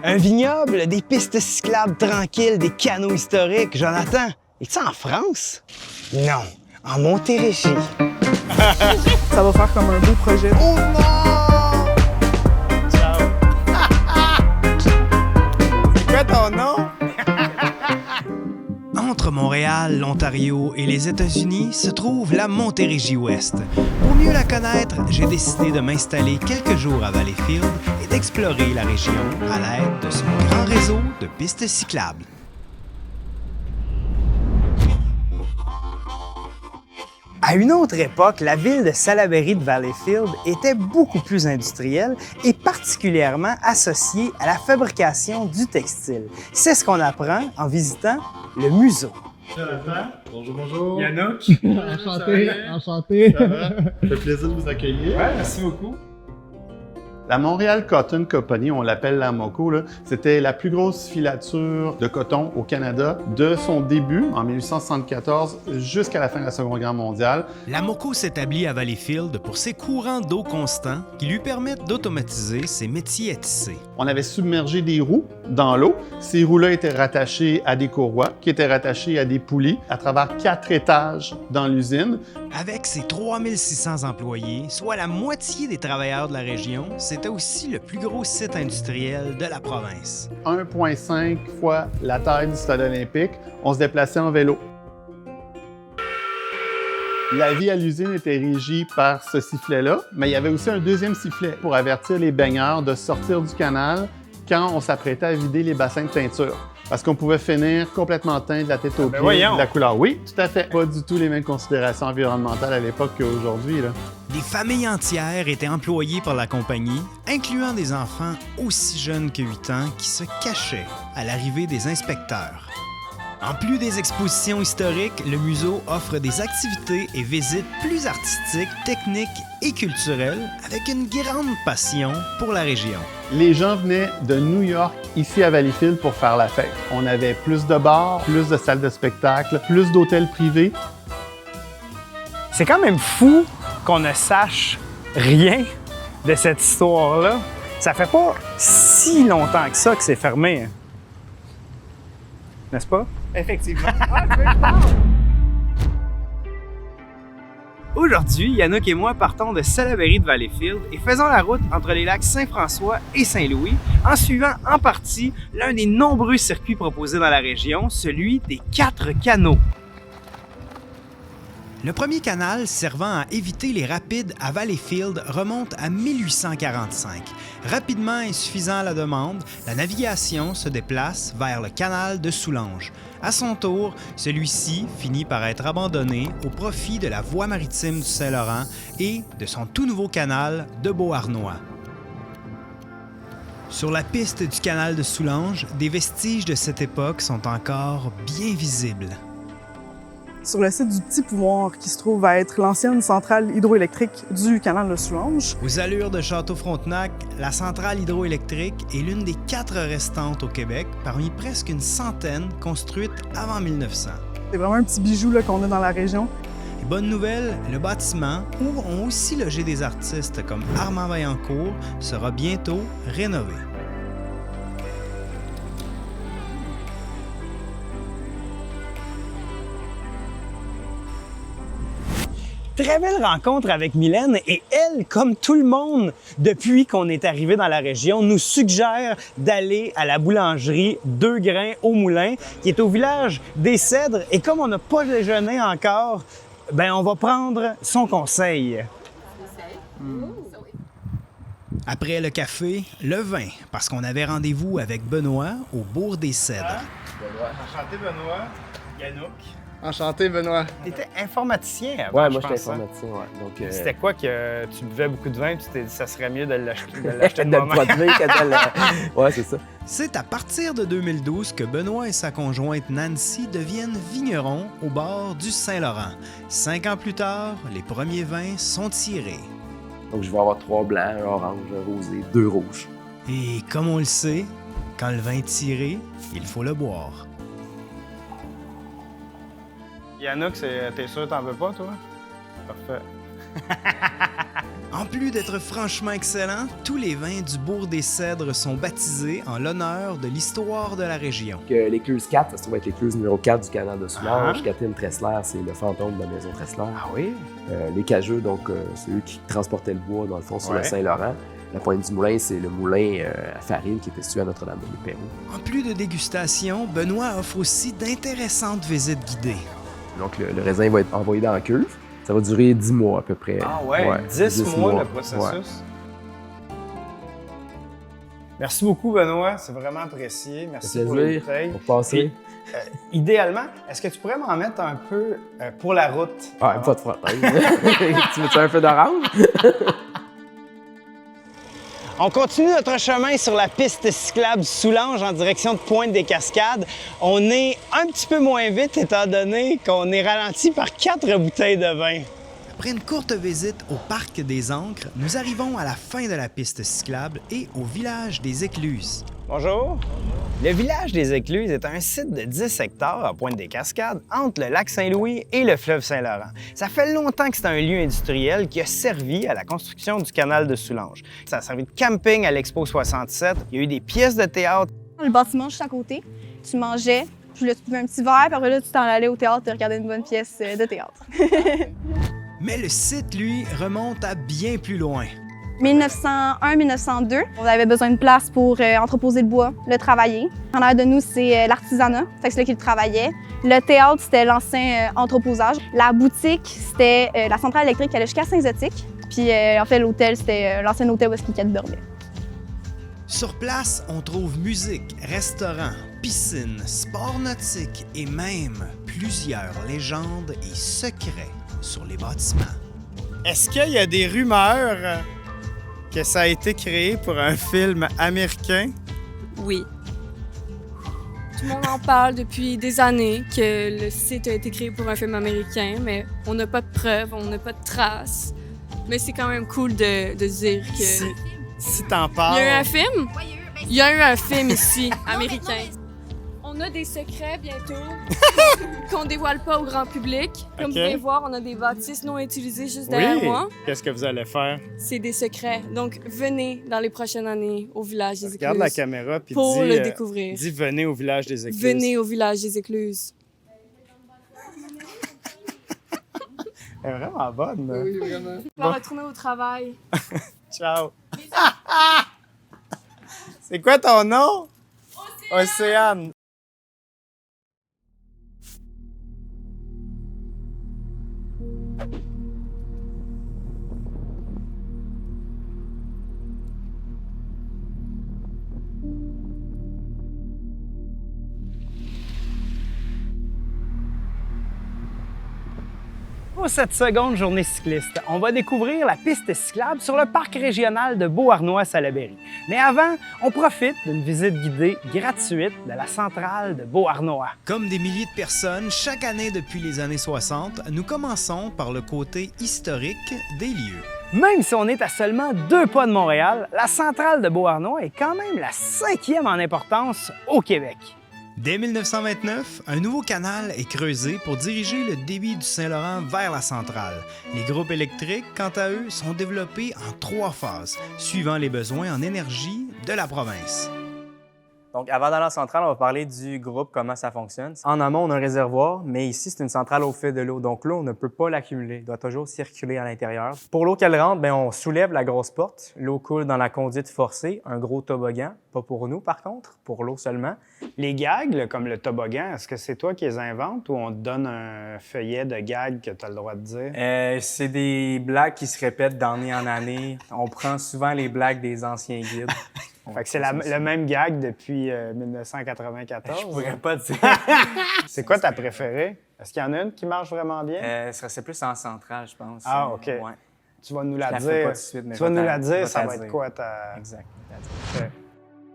Un vignoble, des pistes cyclables tranquilles, des canaux historiques. Jonathan, es-tu en France? Non, en Montérégie. Ça va faire comme un beau projet. Oh non! Ciao! C'est quoi ton nom? Entre Montréal, l'Ontario et les États-Unis se trouve la Montérégie-Ouest. Pour mieux la connaître, j'ai décidé de m'installer quelques jours à Valleyfield et d'explorer la région à l'aide de son grand réseau de pistes cyclables. À une autre époque, la ville de Salaberry de Valleyfield était beaucoup plus industrielle et particulièrement associée à la fabrication du textile. C'est ce qu'on apprend en visitant le museau. Jonathan. Bonjour, bonjour. Yannock. Enchanté, enchanté. Ça va? Ça fait plaisir de vous accueillir. Ouais, merci beaucoup. La Montréal Cotton Company, on l'appelle la MOCO, c'était la plus grosse filature de coton au Canada de son début, en 1874, jusqu'à la fin de la Seconde Guerre mondiale. La MOCO s'établit à Valleyfield pour ses courants d'eau constants qui lui permettent d'automatiser ses métiers à tisser. On avait submergé des roues dans l'eau. Ces roues-là étaient rattachées à des courroies, qui étaient rattachées à des poulies à travers 4 étages dans l'usine. Avec ses 3600 employés, soit la moitié des travailleurs de la région, c'était aussi le plus gros site industriel de la province. 1,5 fois la taille du stade olympique, on se déplaçait en vélo. La vie à l'usine était régie par ce sifflet-là, mais il y avait aussi un deuxième sifflet pour avertir les baigneurs de sortir du canal quand on s'apprêtait à vider les bassins de teinture. Parce qu'on pouvait finir complètement teint de la tête aux pieds, de la couleur. Oui, tout à fait. Pas du tout les mêmes considérations environnementales à l'époque qu'aujourd'hui. Des familles entières étaient employées par la compagnie, incluant des enfants aussi jeunes que 8 ans qui se cachaient à l'arrivée des inspecteurs. En plus des expositions historiques, le museau offre des activités et visites plus artistiques, techniques et culturelles avec une grande passion pour la région. Les gens venaient de New York ici à Valleyfield pour faire la fête. On avait plus de bars, plus de salles de spectacle, plus d'hôtels privés. C'est quand même fou qu'on ne sache rien de cette histoire-là. Ça fait pas si longtemps que ça que c'est fermé. N'est-ce pas? Effectivement. Aujourd'hui, Yannock et moi partons de Salaberry de Valleyfield et faisons la route entre les lacs Saint-François et Saint-Louis en suivant en partie l'un des nombreux circuits proposés dans la région, celui des 4 canaux. Le premier canal servant à éviter les rapides à Valleyfield remonte à 1845. Rapidement insuffisant à la demande, la navigation se déplace vers le canal de Soulanges. À son tour, celui-ci finit par être abandonné au profit de la voie maritime du Saint-Laurent et de son tout nouveau canal de Beauharnois. Sur la piste du canal de Soulanges, des vestiges de cette époque sont encore bien visibles. Sur le site du Petit Pouvoir, qui se trouve à être l'ancienne centrale hydroélectrique du canal de Soulanges. Aux allures de Château-Frontenac, la centrale hydroélectrique est l'une des 4 restantes au Québec, parmi presque une centaine construites avant 1900. C'est vraiment un petit bijou là, qu'on a dans la région. Et bonne nouvelle, le bâtiment, où ont aussi logé des artistes comme Armand Vaillancourt, sera bientôt rénové. Très belle rencontre avec Mylène et elle, comme tout le monde, depuis qu'on est arrivé dans la région, nous suggère d'aller à la boulangerie Deux Grains au Moulin, qui est au village des Cèdres. Et comme on n'a pas déjeuné encore, ben on va prendre son conseil. Après le café, le vin, parce qu'on avait rendez-vous avec Benoît au Bourg des Cèdres. Enchanté Benoît, Yannock. Enchanté, Benoît. Tu étais informaticien avant, Ouais, moi, je j'étais pense, hein? informaticien, ouais. Donc, C'était quoi que tu buvais beaucoup de vin et tu t'es dit ça serait mieux de l'acheter de de moi-même? Ouais, c'est ça. C'est à partir de 2012 que Benoît et sa conjointe Nancy deviennent vignerons au bord du Saint-Laurent. 5 ans plus tard, les premiers vins sont tirés. Donc, je vais avoir 3 blancs, un orange, un rosé, 2 rouges. Et comme on le sait, quand le vin est tiré, il faut le boire. Yannock, t'es sûr que t'en veux pas, toi? Parfait. En plus d'être franchement excellents, tous les vins du Bourg des Cèdres sont baptisés en l'honneur de l'histoire de la région. L'écluse 4, ça se trouve être l'écluse numéro 4 du canal de Soulanges. Ah. Catherine Tressler, c'est le fantôme de la maison Tressler. Ah oui? Les Cageux, donc, c'est eux qui transportaient le bois, dans le fond, sur Ouais. le Saint-Laurent. La Pointe du Moulin, c'est le moulin à farine qui était situé à Notre-Dame-de-Pérou. En plus de dégustation, Benoît offre aussi d'intéressantes visites guidées. Donc, le raisin va être envoyé dans la cuve. Ça va durer 10 mois à peu près. Ah ouais, 10 mois le processus. Ouais. Merci beaucoup, Benoît. C'est vraiment apprécié. Merci Ça fait pour les plaisir. bouteilles. Pour passer. Idéalement, est-ce que tu pourrais m'en mettre un peu pour la route? Ah, pas de problème. Tu veux un peu d'orange? On continue notre chemin sur la piste cyclable Soulanges en direction de Pointe-des-Cascades. On est un petit peu moins vite étant donné qu'on est ralenti par 4 bouteilles de vin. Après une courte visite au parc des Ancres, nous arrivons à la fin de la piste cyclable et au village des Écluses. Bonjour. Le village des Écluses est un site de 10 hectares à Pointe-des-Cascades entre le lac Saint-Louis et le fleuve Saint-Laurent. Ça fait longtemps que c'est un lieu industriel qui a servi à la construction du canal de Soulanges. Ça a servi de camping à l'Expo 67. Il y a eu des pièces de théâtre. Le bâtiment juste à côté, tu mangeais, puis là, tu buvais un petit verre, puis après là, tu t'en allais au théâtre et regardais une bonne pièce de théâtre. Mais le site, lui, remonte à bien plus loin. 1901-1902, on avait besoin de place pour entreposer le bois, le travailler. En arrière de nous, c'est l'artisanat, fait que c'est là qu'ils travaillaient. Le théâtre, c'était l'ancien entreposage. La boutique, c'était la centrale électrique qui allait jusqu'à Saint-Zotique. Puis en fait, l'hôtel, c'était l'ancien hôtel où est-ce qu'ils dormaient. Sur place, on trouve musique, restaurants, piscines, sports nautiques et même plusieurs légendes et secrets sur les bâtiments. Est-ce qu'il y a des rumeurs que ça a été créé pour un film américain? Oui. Tout le monde en parle depuis des années que le site a été créé pour un film américain, mais on n'a pas de preuves, on n'a pas de traces. Mais c'est quand même cool de dire que... Si t'en Il parles... y a eu un film? Il y a eu un film ici, américain. On a des secrets bientôt qu'on dévoile pas au grand public. Comme Ok. vous pouvez voir, on a des bâtisses non utilisées juste derrière moi. Qu'est-ce que vous allez faire? C'est des secrets. Donc, venez dans les prochaines années au village des Regarde la Écluses caméra puis pour dis, le découvrir. dis venez au village des Écluses. Venez au village des Écluses. Elle est vraiment bonne. là. Oui, vraiment. On va retourner au travail. Ciao. C'est quoi ton nom? Océane. Pour cette seconde journée cycliste, on va découvrir la piste cyclable sur le parc régional de Beauharnois-Salaberry. Mais avant, on profite d'une visite guidée gratuite de la centrale de Beauharnois. Comme des milliers de personnes chaque année depuis les années 60, nous commençons par le côté historique des lieux. Même si on est à seulement 2 pas de Montréal, la centrale de Beauharnois est quand même la 5e en importance au Québec. Dès 1929, un nouveau canal est creusé pour diriger le débit du Saint-Laurent vers la centrale. Les groupes électriques, quant à eux, sont développés en 3 phases, suivant les besoins en énergie de la province. Donc, avant d'aller en centrale, on va parler du groupe, comment ça fonctionne. En amont, on a un réservoir, mais ici, c'est une centrale au fil de l'eau. Donc, l'eau, on ne peut pas l'accumuler. Elle doit toujours circuler à l'intérieur. Pour l'eau qu'elle rentre, bien, on soulève la grosse porte. L'eau coule dans la conduite forcée, un gros toboggan. Pas pour nous, par contre, pour l'eau seulement. Les gags, là, comme le toboggan, est-ce que c'est toi qui les inventes ou on te donne un feuillet de gags que tu as le droit de dire? C'est des blagues qui se répètent d'année en année. On prend souvent les blagues des anciens guides. Fait que c'est le même gag depuis 1994. Je pourrais pas dire. C'est quoi ta préférée? Est-ce qu'il y en a une qui marche vraiment bien? C'est plus en centrale, je pense. Ah, OK. Ouais. Tu vas nous la Je la dire. ferai pas tout de suite, mais Tu vas je nous vais la je dire, vais ça te va la être dire. quoi ta... Exact.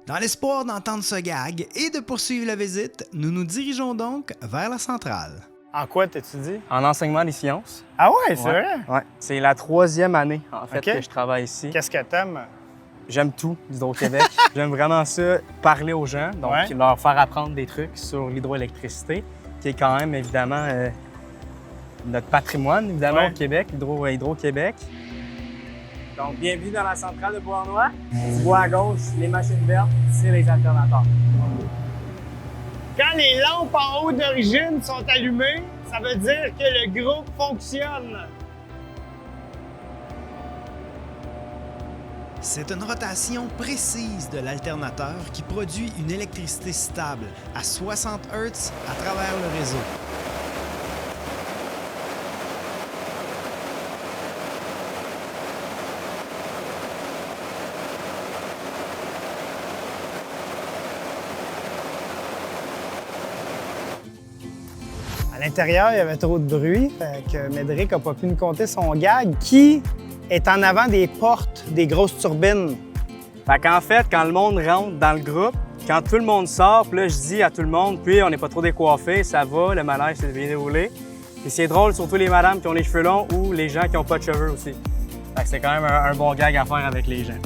Dans l'espoir d'entendre ce gag et de poursuivre la visite, nous nous dirigeons donc vers la centrale. En quoi t'étudies? En enseignement des sciences. Ah ouais, c'est Ouais. vrai? Ouais. C'est la 3e année, en fait, OK. que je travaille ici. Qu'est-ce que t'aimes? J'aime tout d'Hydro-Québec. J'aime vraiment ça, parler aux gens, donc Ouais. leur faire apprendre des trucs sur l'hydroélectricité, qui est quand même, évidemment, notre patrimoine, évidemment, Ouais. au Québec, Hydro-Québec. Donc, bienvenue dans la centrale de Beauharnois. Tu vois à gauche les machines vertes, c'est les alternateurs. Quand les lampes en haut d'origine sont allumées, ça veut dire que le groupe fonctionne. C'est une rotation précise de l'alternateur qui produit une électricité stable à 60 Hz à travers le réseau. À l'intérieur, il y avait trop de bruit, fait que Médéric n'a pas pu nous compter son gag qui est en avant des portes des grosses turbines. Fait qu'en fait, quand le monde rentre dans le groupe, quand tout le monde sort, puis là, je dis à tout le monde, puis on n'est pas trop décoiffé, ça va, le manège s'est bien déroulé. Et c'est drôle, surtout les madames qui ont les cheveux longs ou les gens qui n'ont pas de cheveux aussi. Fait que c'est quand même un bon gag à faire avec les gens.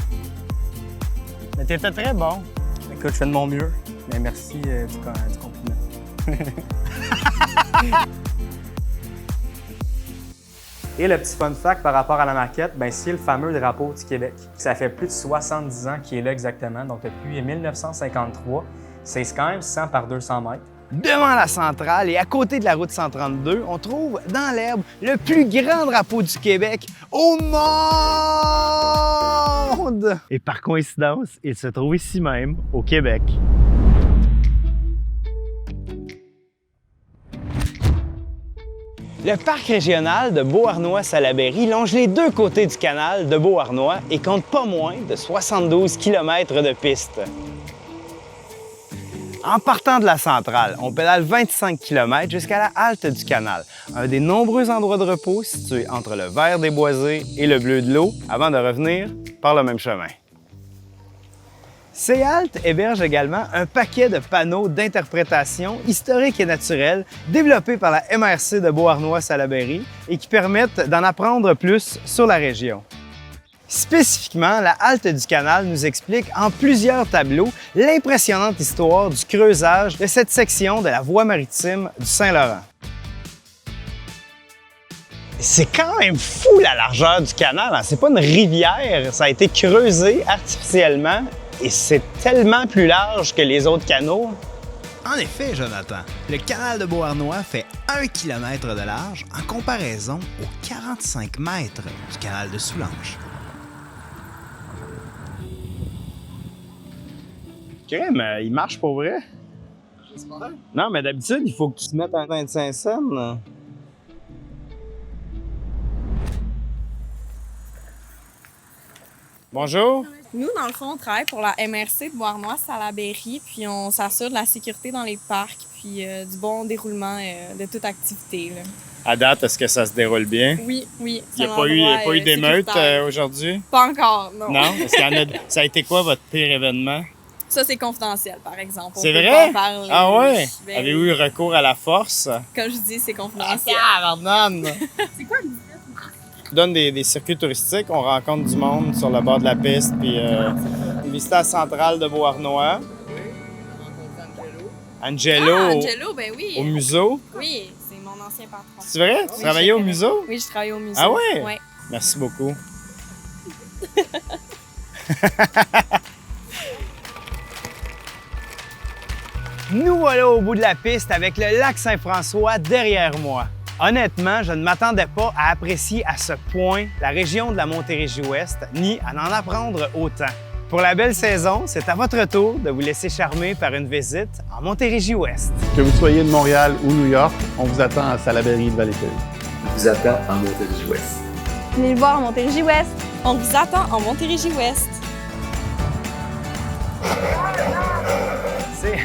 Mais t'étais très bon. Écoute, je fais de mon mieux, mais merci du compliment. Et le petit fun fact par rapport à la maquette, ben c'est le fameux drapeau du Québec. Ça fait plus de 70 ans qu'il est là exactement, donc depuis 1953. C'est quand même 100 par 200 mètres. Devant la centrale et à côté de la route 132, on trouve dans l'herbe le plus grand drapeau du Québec au monde! Et par coïncidence, il se trouve ici même, au Québec. Le parc régional de Beauharnois-Salaberry longe les deux côtés du canal de Beauharnois et compte pas moins de 72 km de piste. En partant de la centrale, on pédale 25 km jusqu'à la halte du canal, un des nombreux endroits de repos situés entre le vert des boisés et le bleu de l'eau, avant de revenir par le même chemin. Ces haltes hébergent également un paquet de panneaux d'interprétation historique et naturelle développés par la MRC de Beauharnois-Salaberry et qui permettent d'en apprendre plus sur la région. Spécifiquement, la halte du canal nous explique en plusieurs tableaux l'impressionnante histoire du creusage de cette section de la voie maritime du Saint-Laurent. C'est quand même fou la largeur du canal, hein? C'est pas une rivière, ça a été creusé artificiellement. Et c'est tellement plus large que les autres canaux. En effet, Jonathan, le canal de Beauharnois fait 1 km de large en comparaison aux 45 mètres du canal de Soulanges. Mais il marche pour vrai? J'espère. Non, mais d'habitude, il faut que tu te mettes un 25 cents. Là. Bonjour. Nous, dans le fond, on travaille pour la MRC de Beauharnois-Salaberry, puis on s'assure de la sécurité dans les parcs, puis du bon déroulement de toute activité. Là. À date, est-ce que ça se déroule bien? Oui, oui. Il n'y a pas eu d'émeute aujourd'hui? Pas encore, non. Non? Est-ce qu'il y en a... Ça a été quoi votre pire événement? Ça, c'est confidentiel, par exemple. C'est vrai? Pas en parler. Ah ouais? Ben, avez-vous eu recours à la force? Comme je dis, c'est confidentiel. Ah, pardon! C'est quoi le On donne des circuits touristiques, on rencontre du monde sur le bord de la piste, puis on visite la centrale de Beauharnois. Angelo. Ah, Angelo, ben oui. Au museau. Oui, c'est mon ancien patron. C'est vrai? Tu travaillais au museau? Oui, je travaille au museau. Ah ouais? Ouais. Merci beaucoup. Nous voilà au bout de la piste avec le lac Saint-François derrière moi. Honnêtement, je ne m'attendais pas à apprécier à ce point la région de la Montérégie-Ouest, ni à en apprendre autant. Pour la belle saison, c'est à votre tour de vous laisser charmer par une visite en Montérégie-Ouest. Que vous soyez de Montréal ou New York, on vous attend à Salaberry de Valleyfield. On vous attend en Montérégie-Ouest. Venez le voir en Montérégie-Ouest. On vous attend en Montérégie-Ouest. C'est